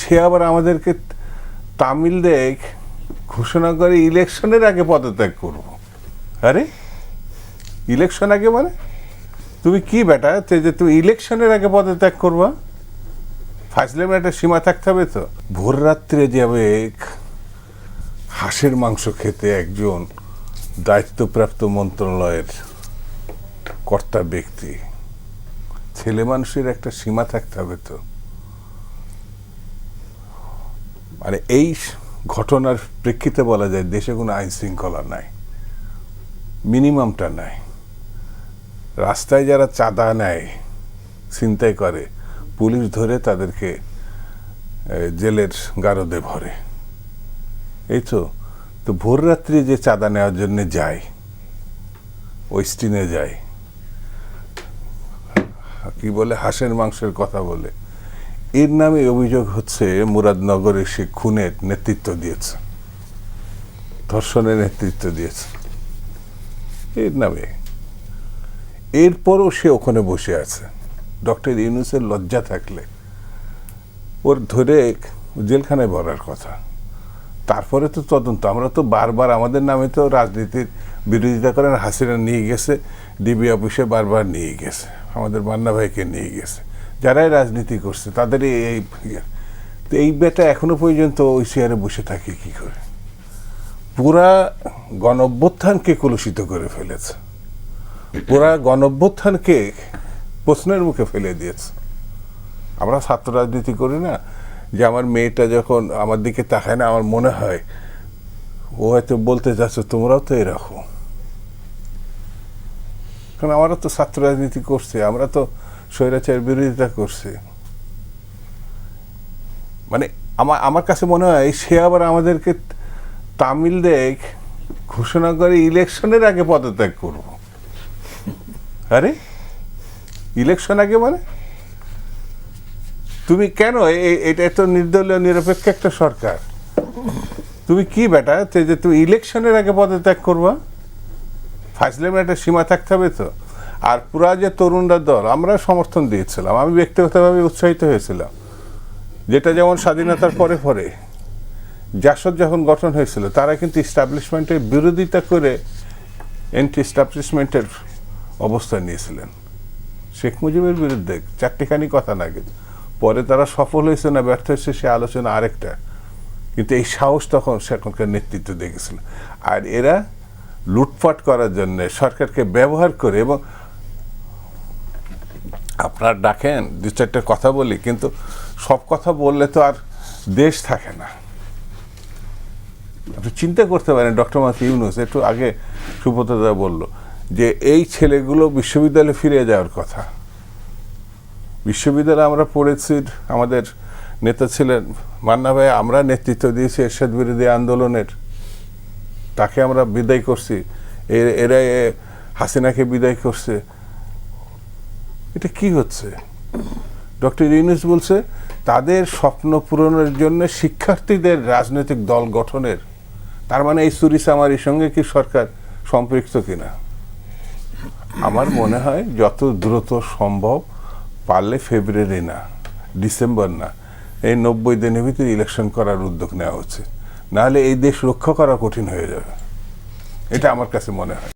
সে আবার আমাদেরকে তামিলদের ঘোষণা করে ইলেকশনের আগে পদত্যাগ করব। আরে ইলেকশন আগে মানে তুমি কি বেটা যে তুমি ইলেকশনের আগে পদত্যাগ করবা? ফাজলামে একটা সীমা থাকতে হবে তো। ভোর রাত্রে যাবে হাঁসের মাংস খেতে একজন দায়িত্বপ্রাপ্ত মন্ত্রণালয়ের কর্তা ব্যক্তি, ছেলে মানুষের একটা সীমা থাকতে হবে তো। মানে এই ঘটনার প্রেক্ষিতে বলা যায় দেশে কোনো আইন শৃঙ্খলা নাই, মিনিমামটা নাই। রাস্তায় যারা চাঁদা নেয়, ছিনতাই করে, পুলিশ ধরে তাদেরকে জেলের গারদে ভরে। এই তো ভোর রাত্রি যে চাঁদা নেওয়ার জন্য যায়, ওয়েস্টিনে যায়, কি বলে হাঁসের মাংসের কথা বলে, এর নামে অভিযোগ হচ্ছে মুরাদনগরে সে খুনের নেতৃত্ব দিয়েছে, ধর্ষণের নেতৃত্ব দিয়েছে এর নামে। এরপরও সে ওখানে বসে আছে। ডক্টর ইউনূসের লজ্জা থাকলে ওর ধরে জেলখানায় ভরার কথা। তারপরে তো তদন্ত। আমরা তো বারবার আমাদের নামে তো রাজনীতির বিরোধিতা করেন। হাসিনা নিয়ে গেছে, ডিবি অফিসে বারবার নিয়ে গেছে, আমাদের মান্না ভাইকে নিয়ে গেছে, যারাই রাজনীতি করছে তাদের এই বেটা এখনো পর্যন্ত ওই চেয়ারে বসে থাকে কি করে? পুরা গণঅভ্যুত্থানকে কলুষিত করে ফেলেছে, পুরা গণঅভ্যুত্থানকে প্রশ্নের মুখে ফেলে দিয়েছে। আমরা ছাত্র রাজনীতি করি না যে আমার মেয়েটা যখন আমার দিকে তাকায় না, আমার মনে হয় ও হয়তো বলতে যাচ্ছে তোমরাও তো এরকম। কারণ আমরা তো ছাত্র রাজনীতি করছি, আমরা তো স্বৈরাচারের বিরোধিতা করছি। মানে আমার কাছে মনে হয় সে আবার আমাদেরকে তামিলদের ঘোষণা করে ইলেকশনের আগে পদত্যাগ করব। আরে ইলেকশন আগে মানে তুমি কেন? এটা তো নির্দলীয় নিরপেক্ষ একটা সরকার। তুমি কি বেটা যে তুমি ইলেকশনের আগে পদত্যাগ করবা? ফাজলামে একটা সীমা থাকতে হবে তো। আর পুরা যে তরুণরা দল, আমরা সমর্থন দিয়েছিলাম, আমি ব্যক্তিগতভাবে উৎসাহিত হয়েছিলাম। যেটা যেমন স্বাধীনতার পরে পরে জাসদ যখন গঠন হয়েছিল, তারা কিন্তু ইস্টাবলিশমেন্টের বিরোধিতা করে এন্টি ইস্টাবলিশমেন্টের অবস্থান নিয়েছিলেন শেখ মুজিবের বিরুদ্ধে। চারটিখানি কথা না, কিন্তু পরে তারা সফল হয়েছে না ব্যর্থ হয়েছে সে আলোচনা আরেকটা। কিন্তু এই সাহস তখন সেখানকার নেতৃত্ব দেখেছিল। আর এরা লুটপাট করার জন্য সরকারকে ব্যবহার করে, এবং আপনারা ডাকেন দু চারটে কথা বলি, কিন্তু সব কথা বললে তো আর দেশ থাকে না। আপনি চিন্তা করতে পারেন ডক্টর মোহাম্মদ ইউনূস একটু আগে সুব্রতদা বলল যে এই ছেলেগুলো বিশ্ববিদ্যালয়ে ফিরে যাওয়ার কথা। বিশ্ববিদ্যালয়ে আমরা পড়েছি, আমাদের নেতা ছিলেন মান্না ভাই, আমরা নেতৃত্ব দিয়েছি এরশাদ বিরোধী আন্দোলনের, তাকে আমরা বিদায় করছি, এরা হাসিনাকে বিদায় করছে। এটা কি হচ্ছে? ডক্টর ইউনূস বলছে তাদের স্বপ্ন পূরণের জন্য শিক্ষার্থীদের রাজনৈতিক দল গঠনের। তার মানে এই চুরিচামারির সঙ্গে কি সরকার সম্পৃক্ত কিনা? আমার মনে হয় যত দ্রুত সম্ভব, পারলে ফেব্রুয়ারি না, ডিসেম্বর না, এই 90 দিনের ভিতরে ইলেকশন করার উদ্যোগ নেওয়া উচিত। নাহলে এই দেশ রক্ষা করা কঠিন হয়ে যাবে, এটা আমার কাছে মনে হয়।